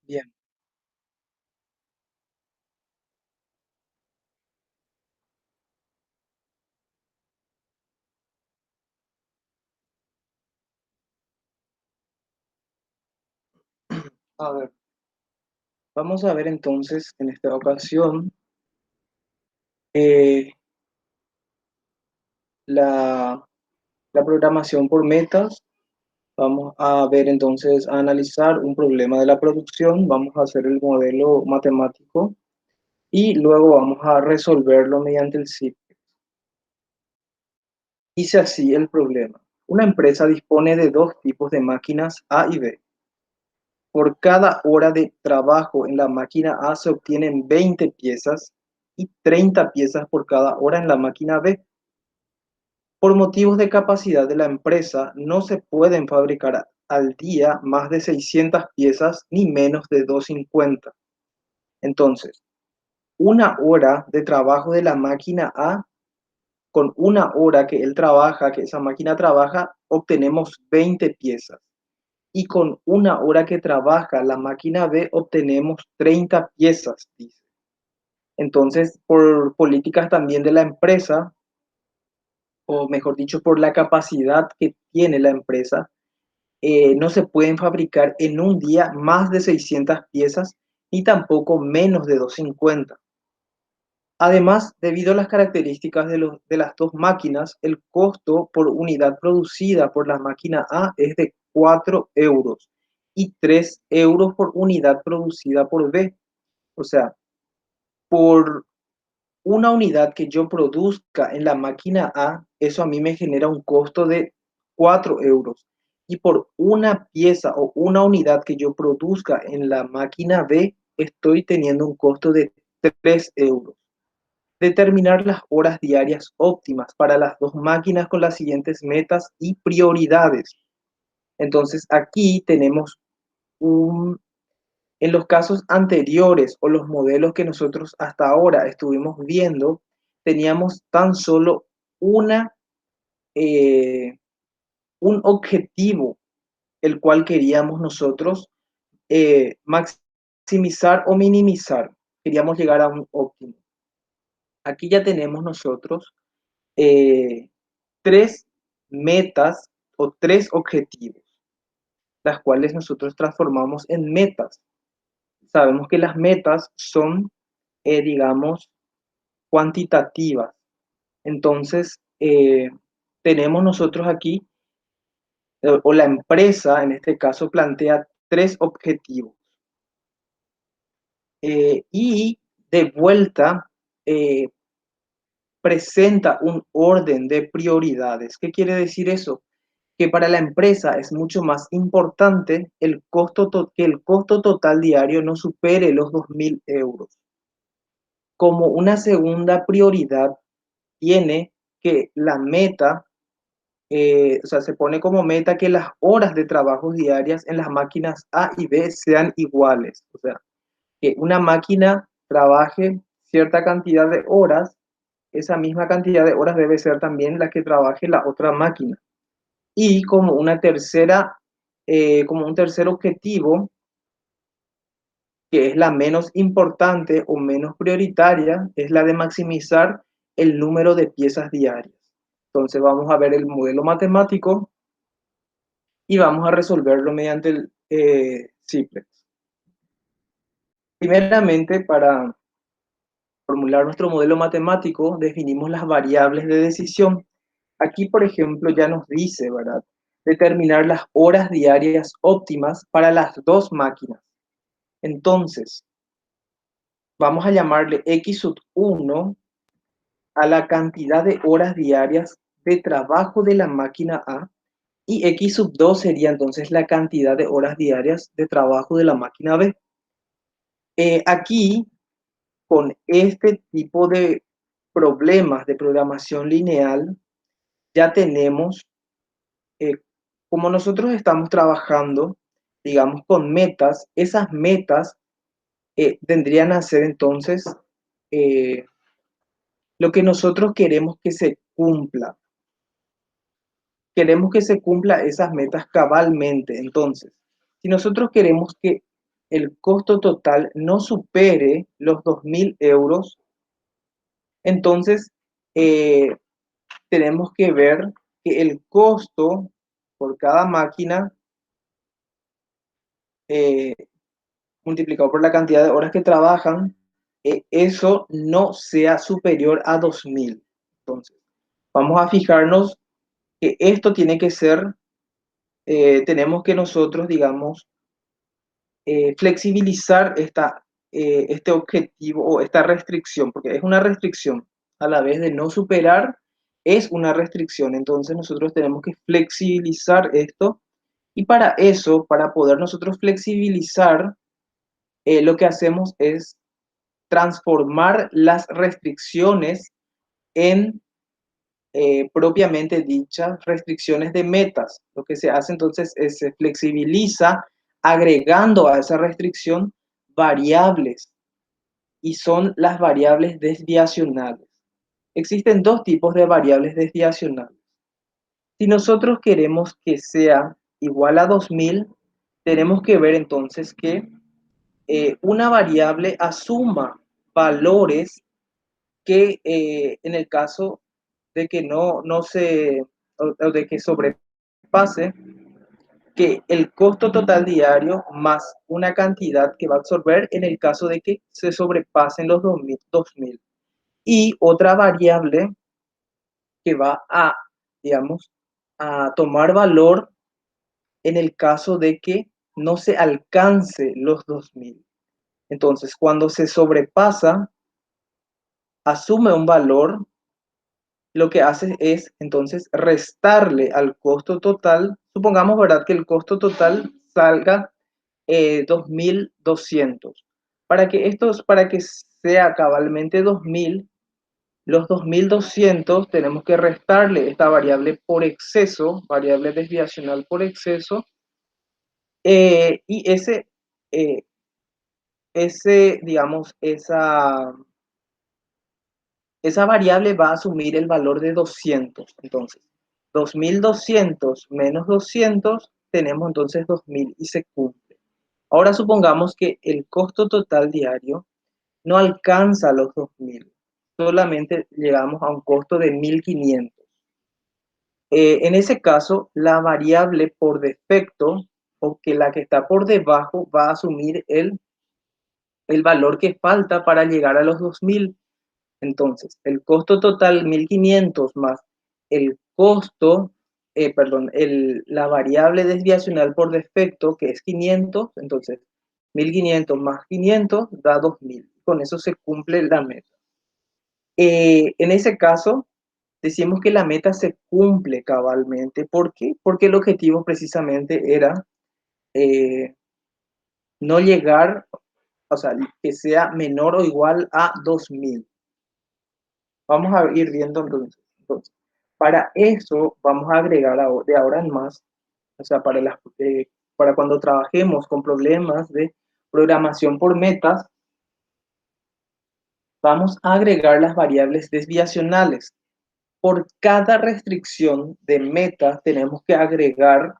Bien, a ver, vamos a ver entonces en esta ocasión eh, la, la programación por metas. Vamos a ver entonces, a analizar un problema de la producción, vamos a hacer el modelo matemático y luego vamos a resolverlo mediante el ciclo. Dice así el problema. Una empresa dispone de dos tipos de máquinas A y B. Por cada hora de trabajo en la máquina A se obtienen 20 piezas y 30 piezas por cada hora en la máquina B. Por motivos de capacidad de la empresa, no se pueden fabricar al día más de 600 piezas ni menos de 250. Entonces, una hora de trabajo de la máquina A, con una hora que él trabaja, que esa máquina trabaja, obtenemos 20 piezas. Y con una hora que trabaja la máquina B, obtenemos 30 piezas, dice. Entonces, por políticas también de la empresa, o mejor dicho, por la capacidad que tiene la empresa, no se pueden fabricar en un día más de 600 piezas ni tampoco menos de 250. Además, debido a las características de las dos máquinas, el costo por unidad producida por la máquina A es de 4 euros y 3 euros por unidad producida por B. O sea, por una unidad que yo produzca en la máquina A, eso a mí me genera un costo de 4 euros. Y por una pieza o una unidad que yo produzca en la máquina B, estoy teniendo un costo de 3 euros. Determinar las horas diarias óptimas para las dos máquinas con las siguientes metas y prioridades. Entonces aquí tenemos en los casos anteriores o los modelos que nosotros hasta ahora estuvimos viendo, teníamos tan solo una, eh, un objetivo, el cual queríamos nosotros maximizar o minimizar. Queríamos llegar a un óptimo. Aquí ya tenemos nosotros eh, tres metas o tres objetivos, las cuales nosotros transformamos en metas. Sabemos que las metas son, digamos, cuantitativas. Entonces, tenemos nosotros aquí, o la empresa en este caso plantea tres objetivos. Y de vuelta, eh, presenta un orden de prioridades. ¿Qué quiere decir eso? Que para la empresa es mucho más importante que el costo total diario no supere los 2.000 euros. Como una segunda prioridad, tiene que la meta, o sea, se pone como meta que las horas de trabajo diarias en las máquinas A y B sean iguales. O sea, que una máquina trabaje cierta cantidad de horas, esa misma cantidad de horas debe ser también la que trabaje la otra máquina. Y como un tercer objetivo, que es la menos importante o menos prioritaria, es la de maximizar el número de piezas diarias. Entonces vamos a ver el modelo matemático y vamos a resolverlo mediante el simplex. Primeramente, para formular nuestro modelo matemático, definimos las variables de decisión. Aquí, por ejemplo, ya nos dice, ¿verdad? Determinar las horas diarias óptimas para las dos máquinas. Entonces, vamos a llamarle x sub 1 a la cantidad de horas diarias de trabajo de la máquina A y x sub 2 sería entonces la cantidad de horas diarias de trabajo de la máquina B. Aquí, con este tipo de problemas de programación lineal, ya tenemos, eh, como nosotros estamos trabajando, digamos, con metas, esas metas tendrían a ser entonces eh, lo que nosotros queremos que se cumpla. Queremos que se cumpla esas metas cabalmente. Entonces, si nosotros queremos que el costo total no supere los 2.000 euros, entonces eh, tenemos que ver que el costo por cada máquina eh, multiplicado por la cantidad de horas que trabajan, eso no sea superior a 2.000. Entonces, vamos a fijarnos que esto tiene que ser, tenemos que nosotros, digamos, flexibilizar este objetivo o esta restricción, porque es una restricción a la vez de no superar, es una restricción. Entonces nosotros tenemos que flexibilizar esto y para eso, para poder nosotros flexibilizar, lo que hacemos es transformar las restricciones en propiamente dichas restricciones de metas. Lo que se hace entonces es se flexibiliza agregando a esa restricción variables y son las variables desviacionales. Existen dos tipos de variables desviacionales. Si nosotros queremos que sea igual a 2.000, tenemos que ver entonces que una variable asuma valores que en el caso de que no se, o de que sobrepase, que el costo total diario más una cantidad que va a absorber en el caso de que se sobrepasen los 2.000. Y otra variable que va a, digamos, a tomar valor en el caso de que no se alcance los 2.000. Entonces, cuando se sobrepasa, asume un valor, lo que hace es entonces restarle al costo total. Supongamos, ¿verdad?, que el costo total salga 2.200. Para que sea cabalmente 2.000, los 2.200 tenemos que restarle esta variable por exceso, variable desviacional por exceso, y eh, digamos, esa variable va a asumir el valor de 200. Entonces, 2.200 menos 200, tenemos entonces 2.000 y se cumple. Ahora supongamos que el costo total diario no alcanza los 2.000, solamente llegamos a un costo de 1.500. En ese caso, la variable por defecto, o que la que está por debajo, va a asumir el valor que falta para llegar a los 2.000. Entonces, el costo total 1.500 más el costo, perdón, la variable desviacional por defecto, que es 500, entonces 1.500 más 500 da 2.000. Con eso se cumple la meta. En ese caso, decimos que la meta se cumple cabalmente. ¿Por qué? Porque el objetivo precisamente era eh, no llegar, o sea, que sea menor o igual a 2.000. Vamos a ir viendo entonces. Para eso vamos a agregar de ahora en más, o sea, para cuando trabajemos con problemas de programación por metas, vamos a agregar las variables desviacionales. Por cada restricción de meta tenemos que agregar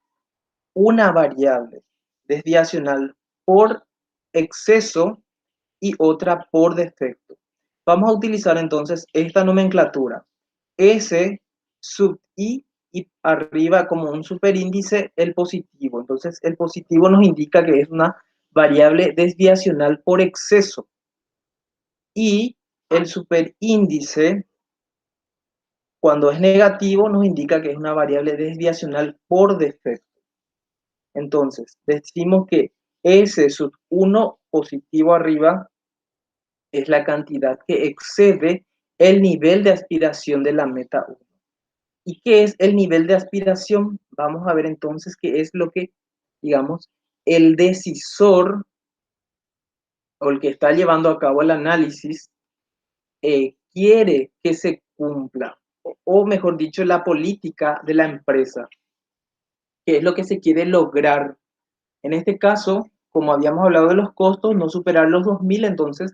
una variable desviacional por exceso y otra por defecto. Vamos a utilizar entonces esta nomenclatura. S sub I y arriba como un superíndice el positivo. Entonces el positivo nos indica que es una variable desviacional por exceso. Y el superíndice, cuando es negativo, nos indica que es una variable desviacional por defecto. Entonces, decimos que S sub 1 positivo arriba es la cantidad que excede el nivel de aspiración de la meta 1. ¿Y qué es el nivel de aspiración? Vamos a ver entonces qué es lo que, digamos, el decisor o el que está llevando a cabo el análisis quiere que se cumpla, o mejor dicho, la política de la empresa, qué es lo que se quiere lograr. En este caso, como habíamos hablado de los costos, no superar los 2.000, entonces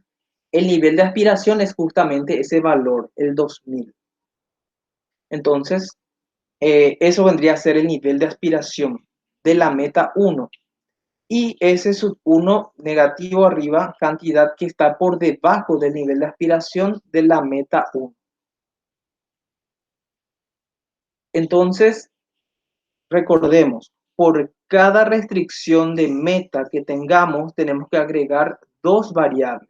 el nivel de aspiración es justamente ese valor, el 2.000. Entonces, eso vendría a ser el nivel de aspiración de la meta 1. y S sub 1 negativo arriba, cantidad que está por debajo del nivel de aspiración de la meta 1. Entonces, recordemos, por cada restricción de meta que tengamos, tenemos que agregar dos variables.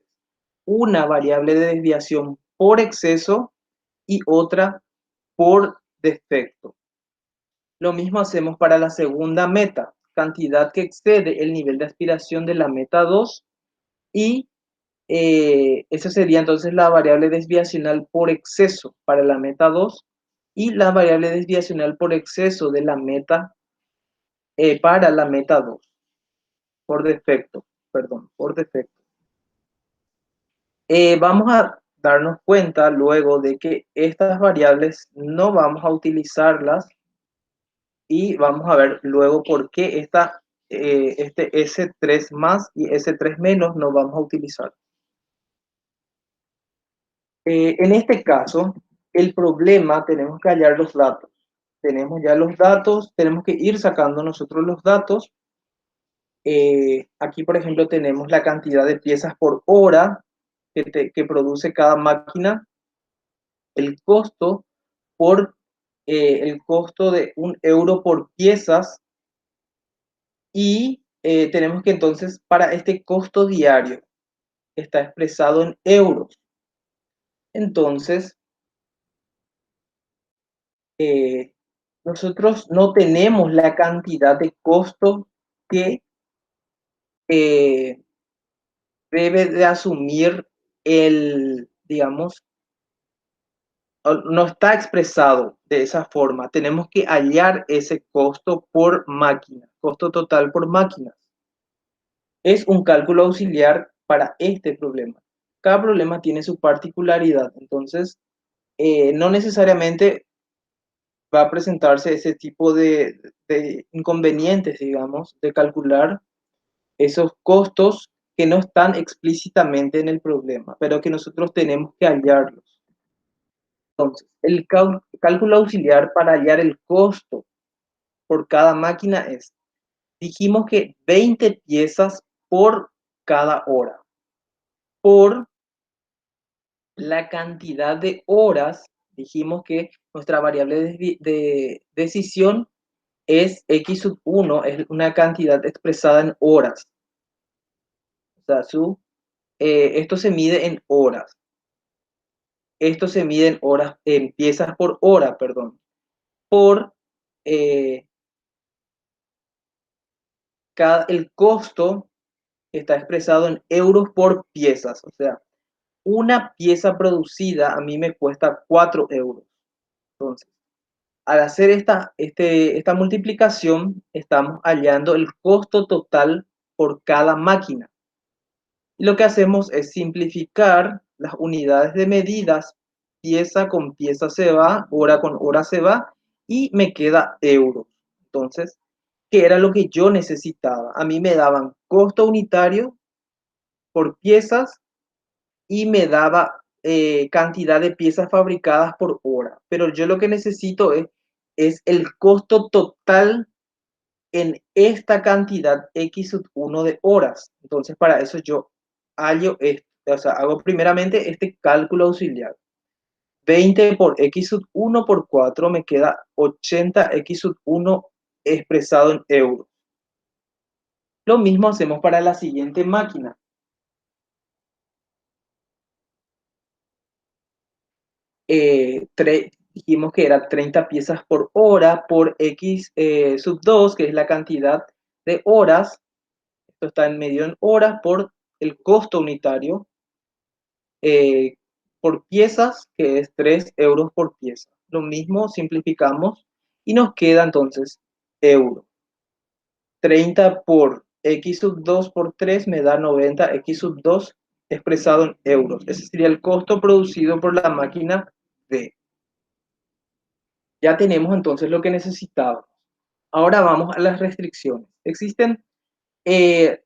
Una variable de desviación por exceso y otra por defecto. Lo mismo hacemos para la segunda meta, cantidad que excede el nivel de aspiración de la meta 2 y esa sería entonces la variable desviacional por exceso para la meta 2 y la variable desviacional por exceso de la meta para la meta 2, por defecto, perdón, por defecto. Vamos a darnos cuenta luego de que estas variables no vamos a utilizarlas y vamos a ver luego por qué este S3 más y S3 menos no vamos a utilizar. En este caso, el problema tenemos que hallar los datos. Tenemos ya los datos, tenemos que ir sacando nosotros los datos. Aquí, por ejemplo, tenemos la cantidad de piezas por hora que produce cada máquina, el costo el costo de 1 euro por piezas y tenemos que entonces para este costo diario está expresado en euros. Entonces, nosotros no tenemos la cantidad de costo que debe de asumir digamos, no está expresado de esa forma. Tenemos que hallar ese costo por máquina, costo total por máquina. Es un cálculo auxiliar para este problema. Cada problema tiene su particularidad, entonces no necesariamente va a presentarse ese tipo de inconvenientes, digamos, de calcular esos costos que no están explícitamente en el problema, pero que nosotros tenemos que hallarlos. Entonces, el cálculo auxiliar para hallar el costo por cada máquina es, dijimos que 20 piezas por cada hora, por la cantidad de horas, dijimos que nuestra variable de decisión es x sub 1, es una cantidad expresada en horas. O sea, esto se mide en horas. Esto se mide en horas, en piezas por hora, perdón. Por el costo está expresado en euros por piezas. O sea, una pieza producida a mí me cuesta 4 euros. Entonces, al hacer esta multiplicación, estamos hallando el costo total por cada máquina. Y lo que hacemos es simplificar las unidades de medidas, pieza con pieza se va, hora con hora se va, y me queda euros. Entonces, ¿qué era lo que yo necesitaba? A mí me daban costo unitario por piezas y me daba cantidad de piezas fabricadas por hora. Pero yo lo que necesito es el costo total en esta cantidad x sub 1 de horas. Entonces, para eso yo hallo esto. O sea, hago primeramente este cálculo auxiliar. 20 por x sub 1 por 4 me queda 80 x sub 1 expresado en euros. Lo mismo hacemos para la siguiente máquina. Dijimos que era 30 piezas por hora por x sub 2, que es la cantidad de horas. Esto está en medio en horas por el costo unitario por piezas, que es 3 euros por pieza. Lo mismo simplificamos y nos queda entonces euro. 30 por x sub 2 por 3 me da 90 x sub 2 expresado en euros. Ese sería el costo producido por la máquina D. Ya tenemos entonces lo que necesitábamos. Ahora vamos a las restricciones. Existen, en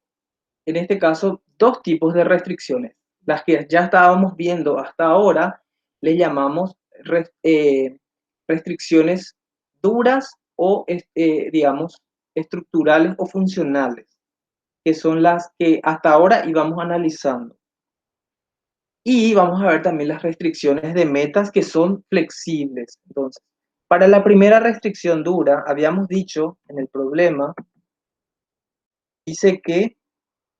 este caso, dos tipos de restricciones. Las que ya estábamos viendo hasta ahora, les llamamos restricciones duras o, digamos, estructurales o funcionales. que son las que hasta ahora íbamos analizando. Y vamos a ver también las restricciones de metas que son flexibles. Entonces, para la primera restricción dura, habíamos dicho en el problema, dice que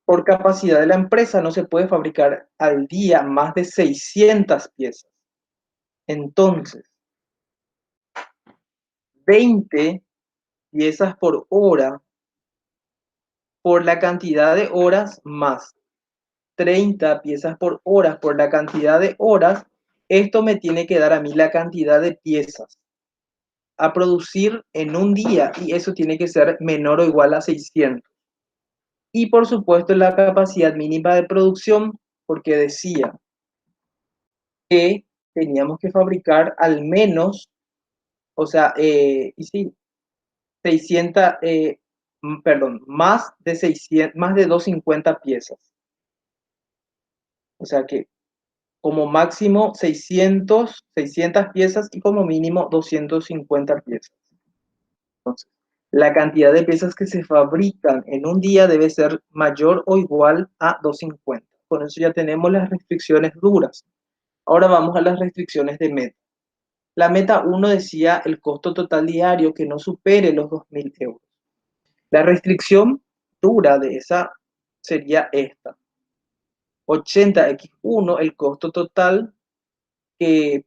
por capacidad de la empresa no se puede fabricar al día más de 600 piezas. Entonces, 20 piezas por hora por la cantidad de horas más 30 piezas por hora por la cantidad de horas, esto me tiene que dar a mí la cantidad de piezas a producir en un día y eso tiene que ser menor o igual a 600. Y por supuesto la capacidad mínima de producción, porque decía que teníamos que fabricar al menos, o sea, y sí, 600, perdón, más de 600, más de 250 piezas. O sea que como máximo 600 piezas y como mínimo 250 piezas. Entonces, la cantidad de piezas que se fabrican en un día debe ser mayor o igual a 250. Con eso ya tenemos las restricciones duras. Ahora vamos a las restricciones de meta. La meta 1 decía el costo total diario que no supere los 2.000 euros. La restricción dura de esa sería esta. 80x1, el costo total que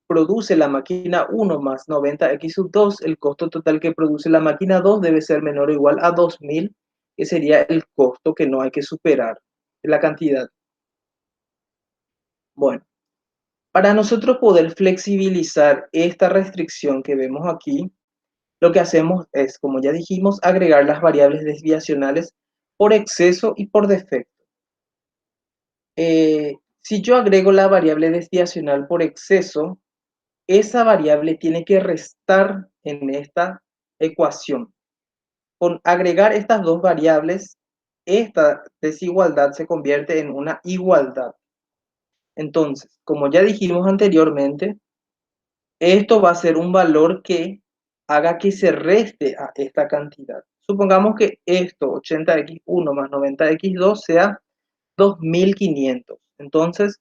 produce la máquina 1 más 90x sub 2, el costo total que produce la máquina 2 debe ser menor o igual a 2000, que sería el costo que no hay que superar, la cantidad. Bueno, para nosotros poder flexibilizar esta restricción que vemos aquí, lo que hacemos es, como ya dijimos, agregar las variables desviacionales por exceso y por defecto. Si yo agrego la variable desviacional por exceso, esa variable tiene que restar en esta ecuación. Con agregar estas dos variables, esta desigualdad se convierte en una igualdad. Entonces, como ya dijimos anteriormente, esto va a ser un valor que haga que se reste a esta cantidad. Supongamos que esto, 80x1 más 90x2, sea 2500. Entonces,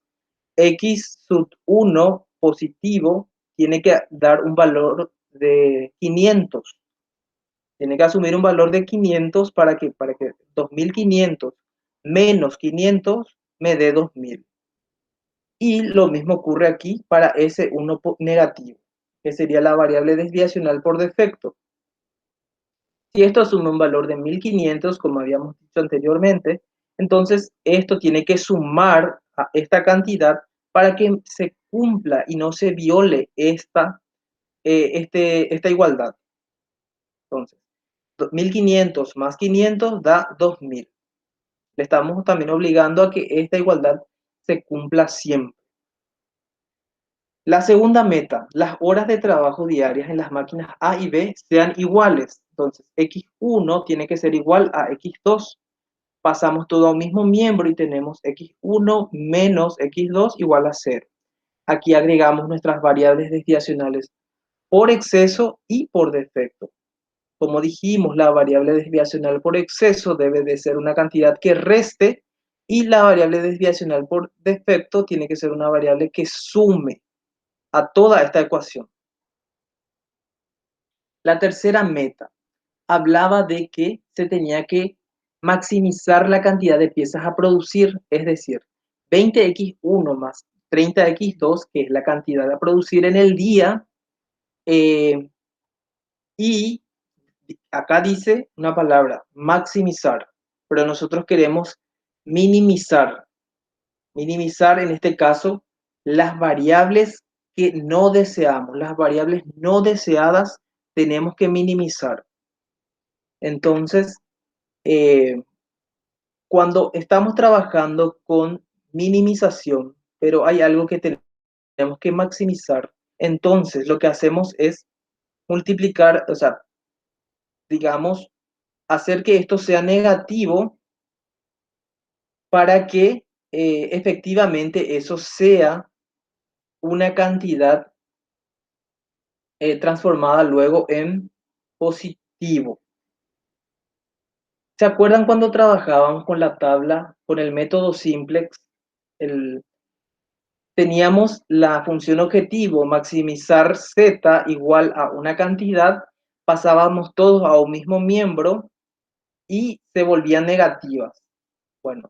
x sub 1 positivo tiene que dar un valor de 500. Tiene que asumir un valor de 500 para que 2500 menos 500 me dé 2000. Y lo mismo ocurre aquí para ese 1 negativo, que sería la variable desviacional por defecto. Si esto asume un valor de 1500, como habíamos dicho anteriormente, entonces esto tiene que sumar a esta cantidad para que se cumpla y no se viole esta igualdad. Entonces, 1500 más 500 da 2000. Le estamos también obligando a que esta igualdad se cumpla siempre. La segunda meta, las horas de trabajo diarias en las máquinas A y B sean iguales. Entonces, x1 tiene que ser igual a x2. Pasamos todo a un mismo miembro y tenemos x1 menos x2 igual a 0. Aquí agregamos nuestras variables desviacionales por exceso y por defecto. Como dijimos, la variable desviacional por exceso debe de ser una cantidad que reste y la variable desviacional por defecto tiene que ser una variable que sume a toda esta ecuación. La tercera meta hablaba de que se tenía que maximizar la cantidad de piezas a producir, es decir, 20x1 más 30x2, que es la cantidad a producir en el día, y acá dice una palabra, maximizar, pero nosotros queremos minimizar. Minimizar en este caso las variables que no deseamos, las variables no deseadas tenemos que minimizar. Entonces, cuando estamos trabajando con minimización, pero hay algo que tenemos que maximizar, entonces lo que hacemos es multiplicar, o sea, digamos, hacer que esto sea negativo para que efectivamente eso sea una cantidad transformada luego en positivo. ¿Se acuerdan cuando trabajábamos con la tabla, con el método simplex? El, Teníamos la función objetivo, maximizar z igual a una cantidad, pasábamos todos a un mismo miembro y se volvían negativas. Bueno,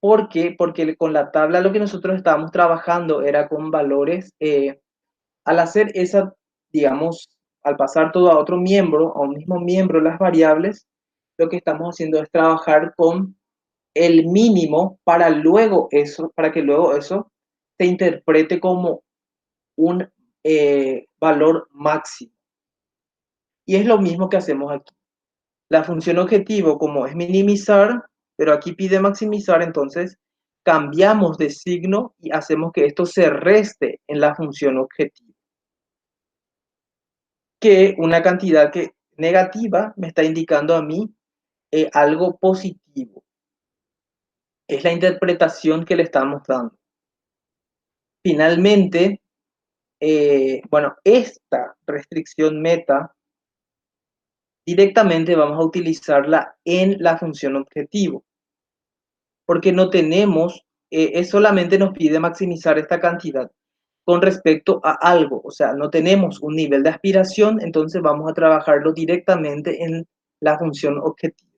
¿por qué? Porque con la tabla lo que nosotros estábamos trabajando era con valores, al hacer esa, digamos, al pasar todo a otro miembro, a un mismo miembro, las variables, lo que estamos haciendo es trabajar con el mínimo para que luego eso se interprete como un valor máximo. Y es lo mismo que hacemos aquí. La función objetivo, como es minimizar, pero aquí pide maximizar, entonces cambiamos de signo y hacemos que esto se reste en la función objetivo. Que una cantidad que negativa me está indicando a mí algo positivo. Es la interpretación que le estamos dando. Finalmente, bueno, esta restricción meta directamente vamos a utilizarla en la función objetivo, porque no tenemos, solamente nos pide maximizar esta cantidad con respecto a algo, o sea, no tenemos un nivel de aspiración, entonces vamos a trabajarlo directamente en la función objetivo.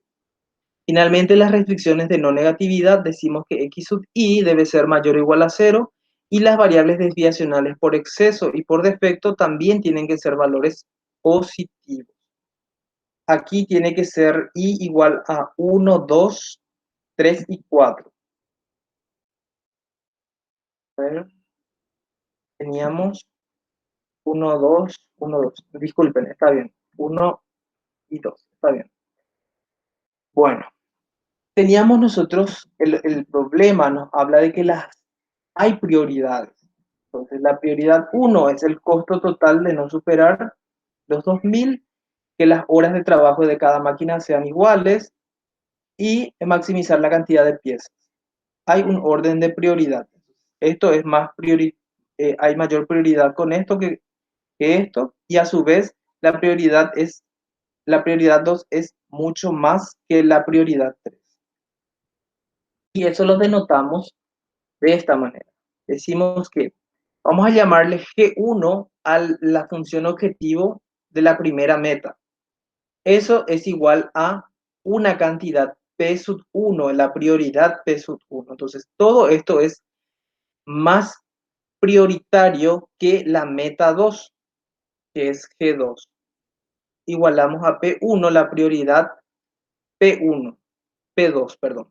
Finalmente, las restricciones de no negatividad, decimos que x sub i debe ser mayor o igual a 0, y las variables desviacionales por exceso y por defecto también tienen que ser valores positivos. Aquí tiene que ser i igual a 1, 2, 3 y 4. A ver, teníamos 1, 2, 1, 2. Disculpen, está bien. 1 y 2, está bien. Bueno, teníamos nosotros, el problema nos habla de que hay prioridades. Entonces, la prioridad 1 es el costo total de no superar los 2000, que las horas de trabajo de cada máquina sean iguales y maximizar la cantidad de piezas. Hay un orden de prioridad. Esto es más hay mayor prioridad con esto que esto, y a su vez la prioridad 2 es mucho más que la prioridad 3. Y eso lo denotamos de esta manera. Decimos que vamos a llamarle G1 a la función objetivo de la primera meta. Eso es igual a una cantidad P sub 1, la prioridad P sub 1. Entonces, todo esto es más prioritario que la meta 2, que es G2. Igualamos a P1 la prioridad P1, P2, perdón.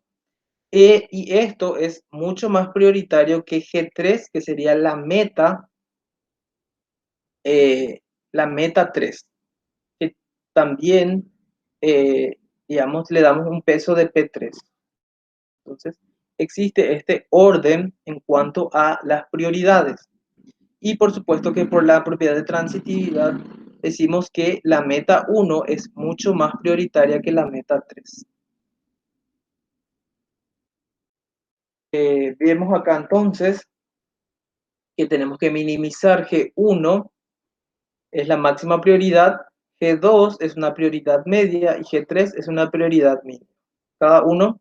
Y esto es mucho más prioritario que G3, que sería la meta 3, que también, digamos, le damos un peso de P3. Entonces, existe este orden en cuanto a las prioridades. Y por supuesto que por la propiedad de transitividad decimos que la meta 1 es mucho más prioritaria que la meta 3. Vemos acá entonces que tenemos que minimizar G1 es la máxima prioridad, G2 es una prioridad media y G3 es una prioridad mínima. Cada uno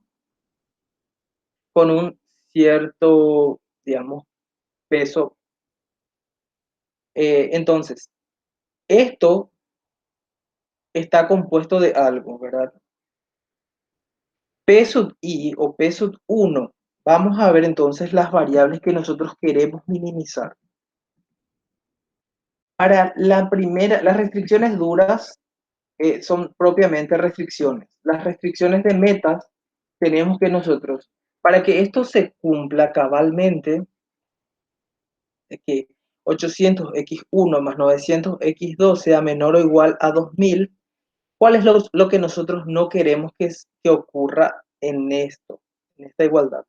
con un cierto, digamos, peso. Entonces, esto está compuesto de algo, ¿verdad? P sub i o P sub 1. Vamos a ver entonces las variables que nosotros queremos minimizar. Para la primera, las restricciones duras son propiamente restricciones. Las restricciones de metas tenemos que nosotros, para que esto se cumpla cabalmente, que 800x1 más 900x2 sea menor o igual a 2000, ¿cuál es lo que nosotros no queremos que ocurra en esto, en esta igualdad?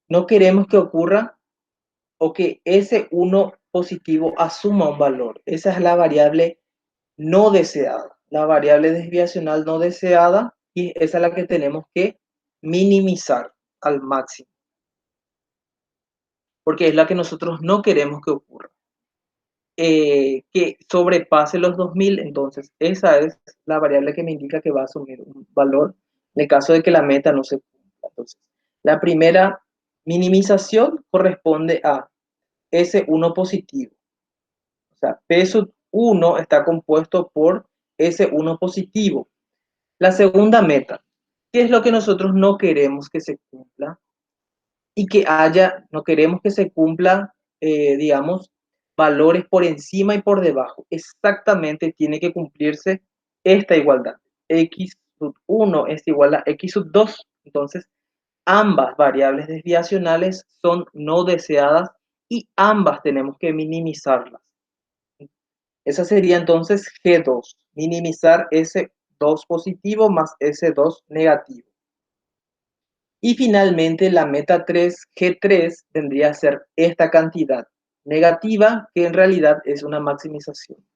No queremos que ocurra o que ese 1 positivo asuma un valor. Esa es la variable no deseada, la variable desviacional no deseada, y esa es la que tenemos que minimizar al máximo, porque es la que nosotros no queremos que ocurra. que sobrepase los 2000, entonces esa es la variable que me indica que va a asumir un valor en el caso de que la meta no se cumpla. Entonces, la primera minimización corresponde a S1 positivo. O sea, P1 está compuesto por S1 positivo. La segunda meta, ¿qué es lo que nosotros no queremos que se cumpla? Y que haya, no queremos que se cumpla, digamos, valores por encima y por debajo. Exactamente tiene que cumplirse esta igualdad. X sub 1 es igual a X sub 2. Entonces, ambas variables desviacionales son no deseadas y ambas tenemos que minimizarlas. Esa sería entonces G2, minimizar ese 2 positivo más ese 2 negativo. Y finalmente la meta 3, G3, vendría a ser esta cantidad negativa, que en realidad es una maximización.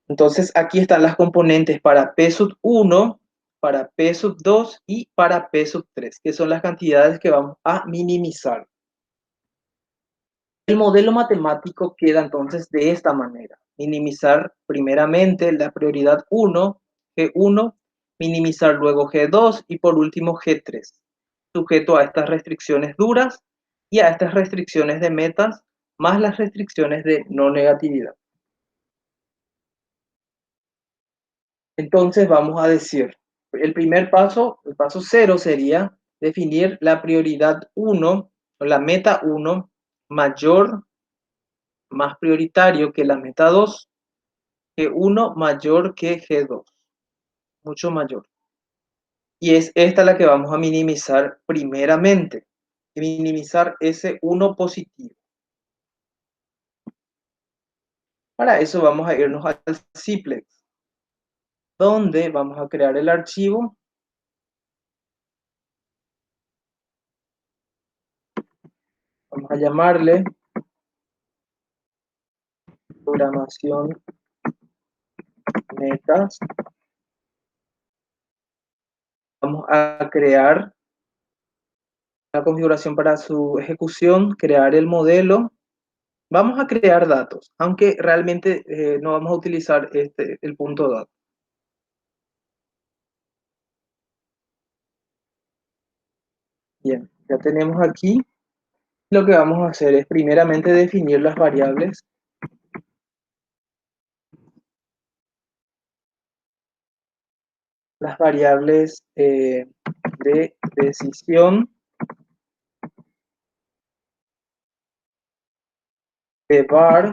Entonces aquí están las componentes para P sub 1, para P sub 2 y para P sub 3, que son las cantidades que vamos a minimizar. El modelo matemático queda entonces de esta manera. Minimizar primeramente la prioridad 1, G1, minimizar luego G2 y por último G3, sujeto a estas restricciones duras y a estas restricciones de metas, más las restricciones de no negatividad. Entonces vamos a decir, el primer paso, el paso 0 sería definir la prioridad 1 o la meta 1 mayor, más prioritario que la meta 2, G1 mayor que G2, mucho mayor. Y es esta la que vamos a minimizar primeramente, minimizar ese 1 positivo. Para eso vamos a irnos al Ciplex, donde vamos a crear el archivo. Vamos a llamarle programación metas. Vamos a crear la configuración para su ejecución, crear el modelo. Vamos a crear datos, aunque realmente no vamos a utilizar el punto dato. Bien, ya tenemos aquí. Lo que vamos a hacer es primeramente definir las variables de decisión de var.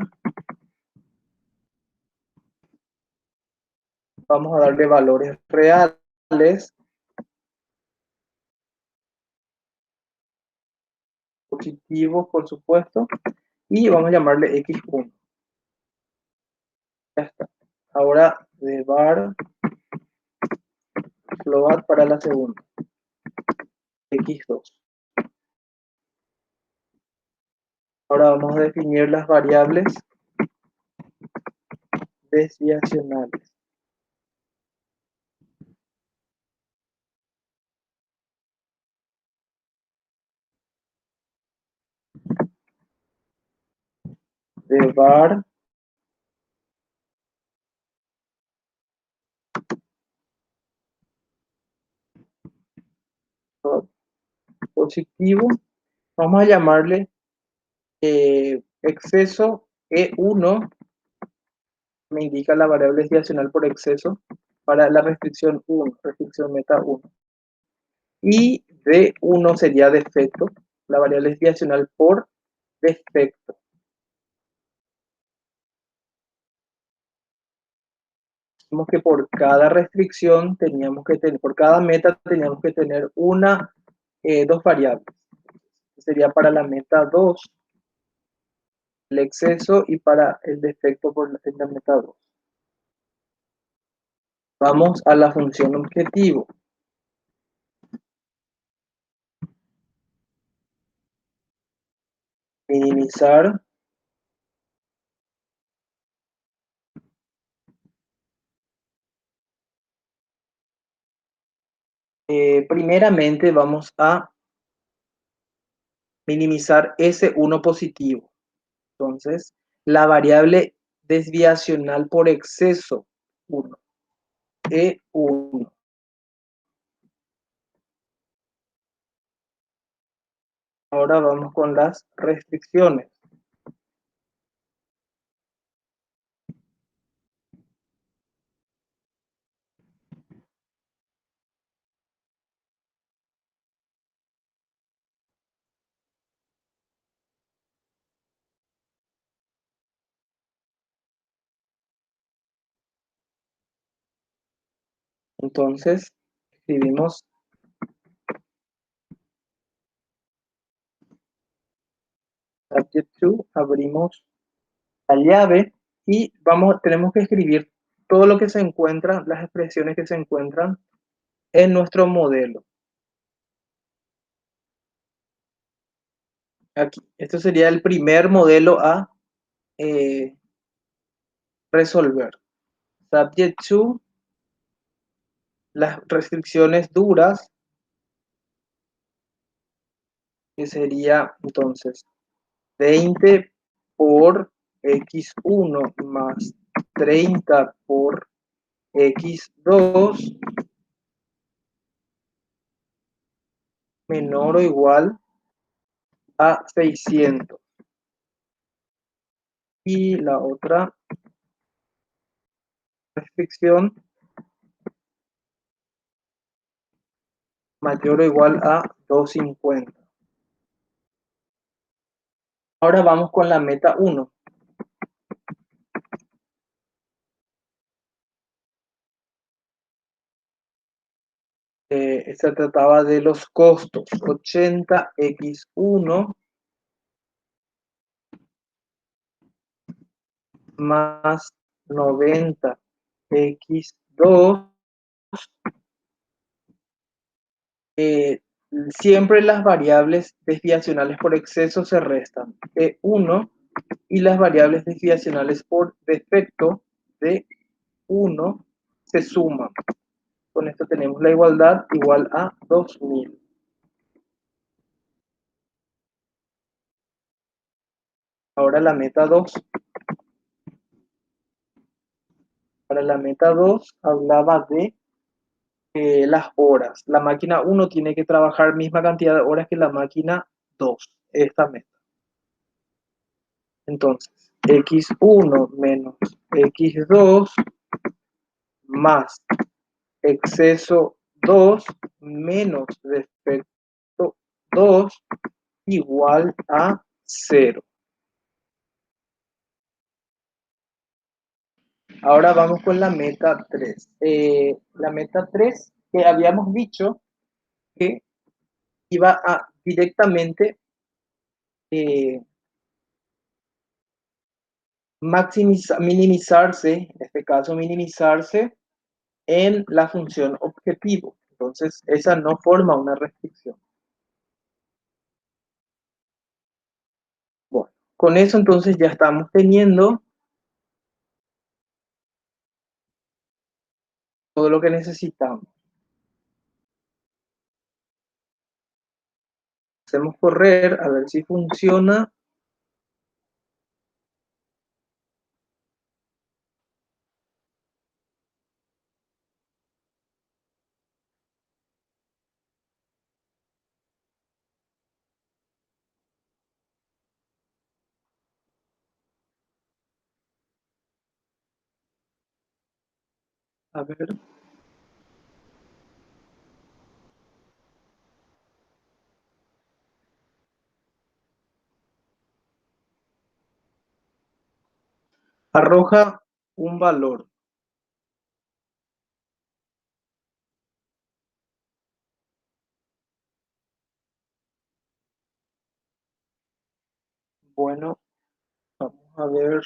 Vamos a darle valores reales, positivos por supuesto, y vamos a llamarle x1. Ya está. Ahora de var float para la segunda, x2. Ahora vamos a definir las variables desviacionales. De var positivo, vamos a llamarle exceso E1, me indica la variable desviacional por exceso para la restricción 1, restricción meta 1. Y D1 sería defecto, la variable desviacional por defecto. Vemos que por cada restricción teníamos que tener, por cada meta teníamos que tener dos variables. Sería para la meta 2 el exceso y para el defecto por la meta 2. Vamos a la función objetivo. Minimizar primeramente vamos a minimizar S1 positivo. Entonces, la variable desviacional por exceso, 1, E1. Ahora vamos con las restricciones. Entonces, escribimos subject to, abrimos la llave y tenemos que escribir todo lo que se encuentra, las expresiones que se encuentran en nuestro modelo. Aquí, esto sería el primer modelo a resolver. Subject to, las restricciones duras, que sería entonces 20 por x1 más 30 por x2 menor o igual a 600. Y la otra restricción mayor o igual a 250. Ahora vamos con la meta 1. Se trataba de los costos. 80x1 más 90x2. Siempre las variables desviacionales por exceso se restan de 1 y las variables desviacionales por defecto de 1 se suman. Con esto tenemos la igualdad igual a 2000. Ahora la meta 2. Para la meta 2 hablaba de las horas. La máquina 1 tiene que trabajar misma cantidad de horas que la máquina 2. Esta meta. Entonces, x1 menos x2 más exceso 2 menos defecto 2 igual a 0. Ahora vamos con la meta 3. La meta 3 que habíamos dicho que iba a directamente minimizarse, en este caso minimizarse en la función objetivo. Entonces, esa no forma una restricción. Bueno, con eso entonces ya estamos teniendo todo lo que necesitamos. Hacemos correr a ver si funciona. A ver. Arroja un valor. Bueno, vamos a ver.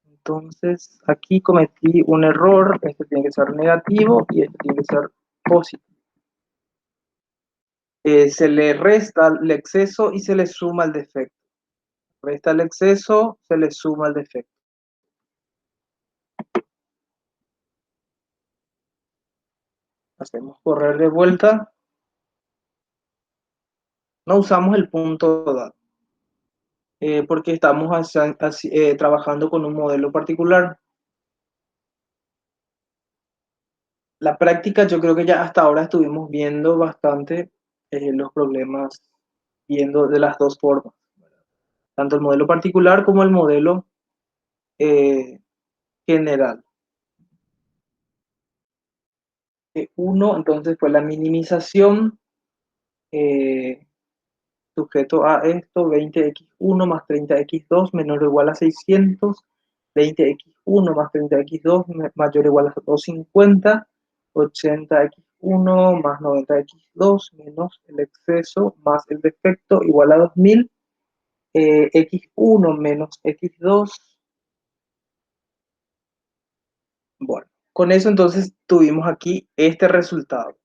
Entonces, aquí cometí un error. Este tiene que ser negativo y este tiene que ser positivo. Se le resta el exceso y se le suma el defecto. Resta el exceso, se le suma el defecto. Hacemos correr de vuelta. No usamos el punto dado, porque estamos trabajando con un modelo particular. La práctica, yo creo que ya hasta ahora estuvimos viendo bastante los problemas, viendo de las dos formas, tanto el modelo particular como el modelo general. Uno, entonces, fue la minimización, eh, sujeto a esto, 20x1 más 30x2 menor o igual a 600, 20x1 más 30x2 mayor o igual a 250, 80x1 más 90x2 menos el exceso más el defecto igual a 2000, x1 menos x2. Bueno, con eso entonces tuvimos aquí este resultado.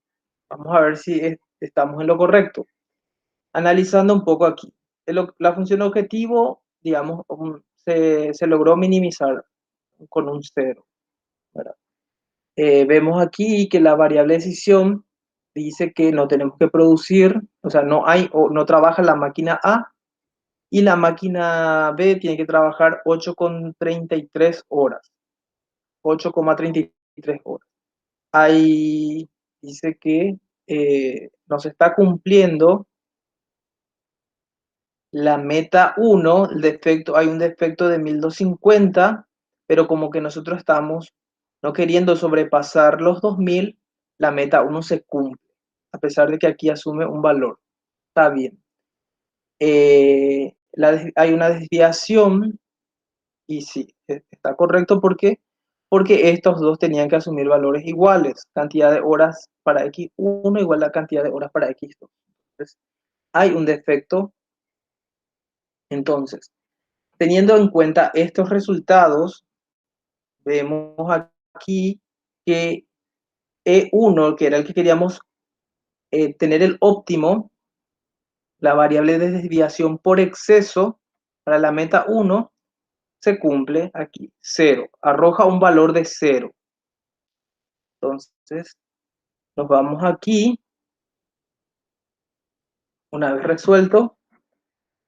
Vamos a ver si estamos en lo correcto. Analizando un poco aquí, la función objetivo, digamos, se logró minimizar con un cero, ¿verdad? Vemos aquí que la variable decisión dice que no tenemos que producir, o sea, no hay o no trabaja la máquina A y la máquina B tiene que trabajar 8,33 horas. 8,33 horas. Ahí dice que nos está cumpliendo la meta 1, el defecto, hay un defecto de 1250, pero como que nosotros estamos no queriendo sobrepasar los 2000, la meta 1 se cumple, a pesar de que aquí asume un valor. Está bien. Hay una desviación, y sí, está correcto porque estos dos tenían que asumir valores iguales, cantidad de horas para x1 igual a cantidad de horas para x2. Entonces, hay un defecto. Entonces, teniendo en cuenta estos resultados, vemos aquí que E1, que era el que queríamos tener el óptimo, la variable de desviación por exceso para la meta 1 se cumple aquí, 0, arroja un valor de 0. Entonces, nos vamos aquí, una vez resuelto,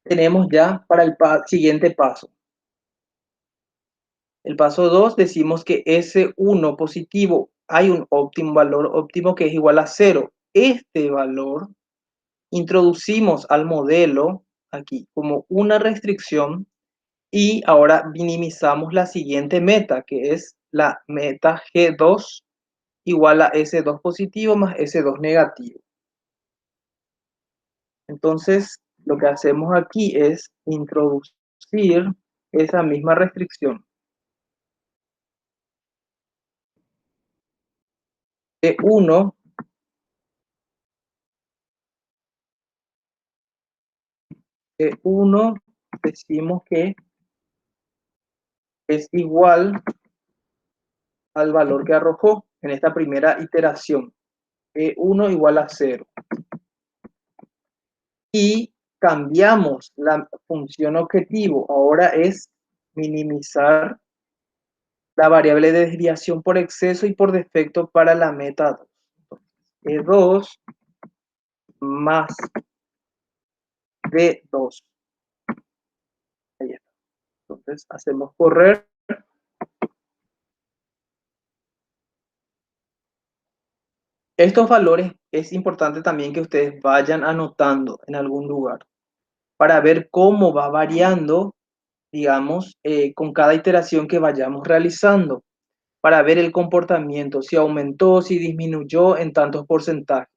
tenemos ya para el siguiente paso. El paso 2 decimos que S1 positivo hay un óptimo, valor óptimo que es igual a 0. Este valor introducimos al modelo aquí como una restricción y ahora minimizamos la siguiente meta, que es la meta G2 igual a S2 positivo más S2 negativo. Entonces, lo que hacemos aquí es introducir esa misma restricción. E1 E1 decimos que es igual al valor que arrojó en esta primera iteración. E1 igual a 0. Y cambiamos la función objetivo. Ahora es minimizar la variable de desviación por exceso y por defecto para la meta 2. E2 más D2. Ahí está. Entonces hacemos correr. Estos valores es importante también que ustedes vayan anotando en algún lugar para ver cómo va variando, digamos, con cada iteración que vayamos realizando, para ver el comportamiento, si aumentó, si disminuyó en tantos porcentajes.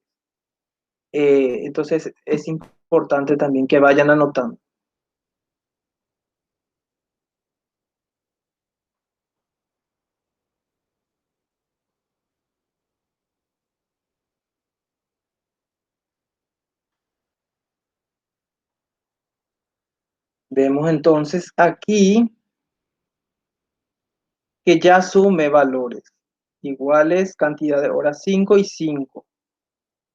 Entonces es importante también que vayan anotando. Vemos entonces aquí que ya sume valores iguales, cantidad de horas 5 y 5.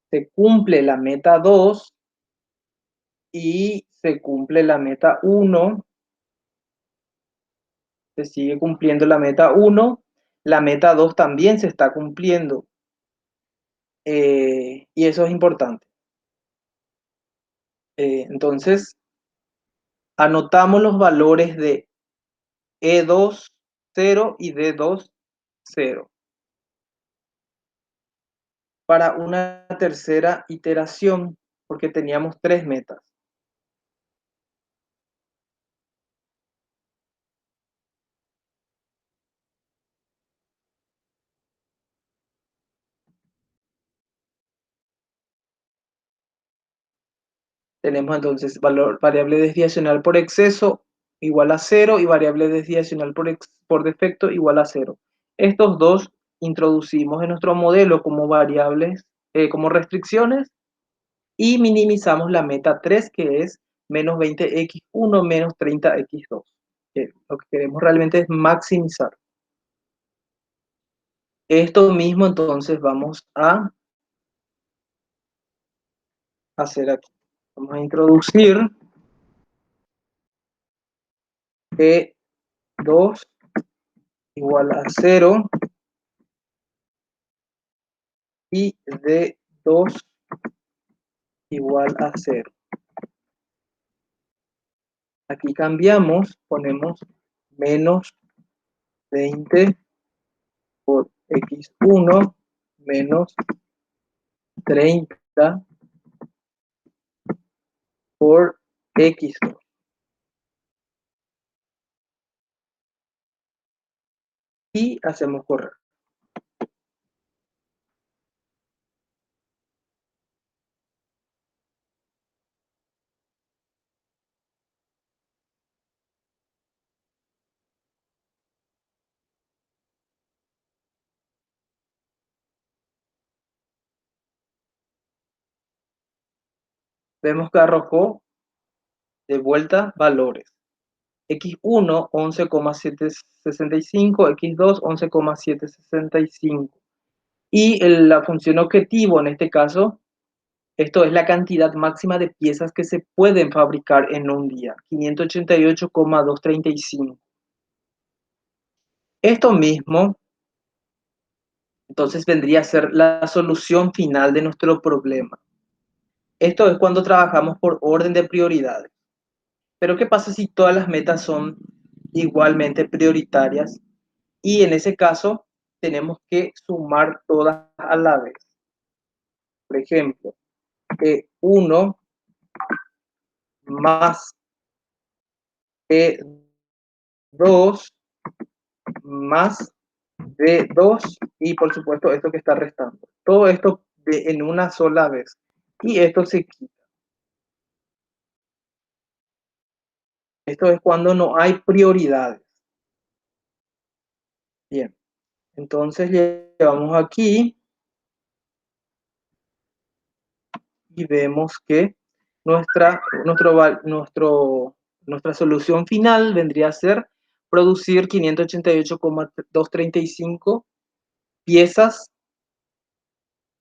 Se cumple la meta 2 y se cumple la meta 1. Se sigue cumpliendo la meta 1. La meta 2 también se está cumpliendo. Y eso es importante. Entonces, anotamos los valores de E2, 0 y D2, 0. Para una tercera iteración, porque teníamos 3 metas. Tenemos entonces variable desviacional por exceso igual a 0 y variable desviacional por defecto igual a 0. Estos dos introducimos en nuestro modelo como variables, como restricciones, y minimizamos la meta 3, que es menos 20x1 menos 30x2. Lo que queremos realmente es maximizar. Esto mismo entonces vamos a hacer aquí. Vamos a introducir E2 igual a 0 y D2 igual a 0. Aquí cambiamos, ponemos menos 20 por x1 menos 30 por x2. Y hacemos correr. Vemos que arrojó de vuelta valores. x1 11,765, x2 11,765. Y la función objetivo en este caso, esto es la cantidad máxima de piezas que se pueden fabricar en un día, 588,235. Esto mismo, entonces, vendría a ser la solución final de nuestro problema. Esto es cuando trabajamos por orden de prioridades. Pero ¿qué pasa si todas las metas son igualmente prioritarias? Y en ese caso, tenemos que sumar todas a la vez. Por ejemplo, 1 más E2 más D2 y por supuesto esto que está restando. Todo esto en una sola vez. Y esto se quita. Esto es cuando no hay prioridades. Bien, entonces llevamos aquí y vemos que nuestra solución final vendría a ser producir 588,235 piezas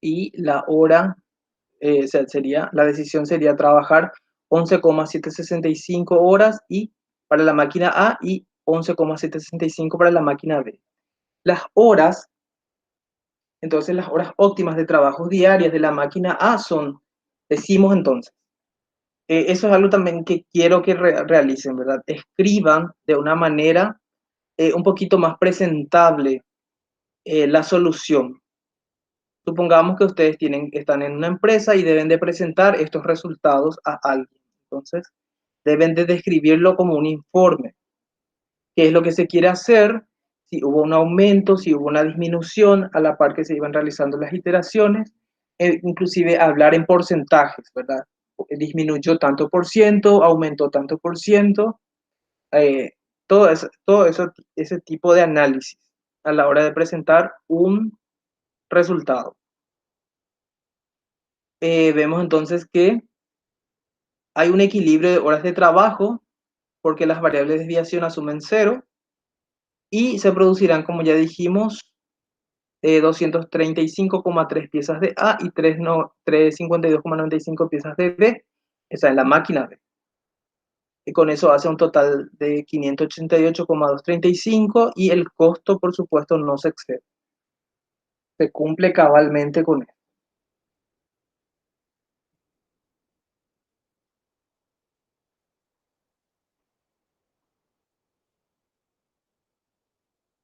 y la hora, la decisión sería trabajar 11,765 horas y para la máquina A y 11,765 para la máquina B. Las horas, entonces las horas óptimas de trabajos diarias de la máquina A son, decimos entonces, eso es algo también que quiero que realicen, ¿verdad? Escriban de una manera un poquito más presentable la solución. Supongamos que ustedes están en una empresa y deben de presentar estos resultados a alguien. Entonces, deben de describirlo como un informe. ¿Qué es lo que se quiere hacer? Si hubo un aumento, si hubo una disminución a la par que se iban realizando las iteraciones, inclusive hablar en porcentajes, ¿verdad? Disminuyó tanto por ciento, aumentó tanto por ciento, todo eso, ese tipo de análisis a la hora de presentar un resultado. Vemos entonces que hay un equilibrio de horas de trabajo porque las variables de desviación asumen 0 y se producirán, como ya dijimos, 235,3 piezas de A y 352,95 piezas de B, esa es la máquina B. Y con eso hace un total de 588,235 y el costo, por supuesto, no se excede. Se cumple cabalmente con esto.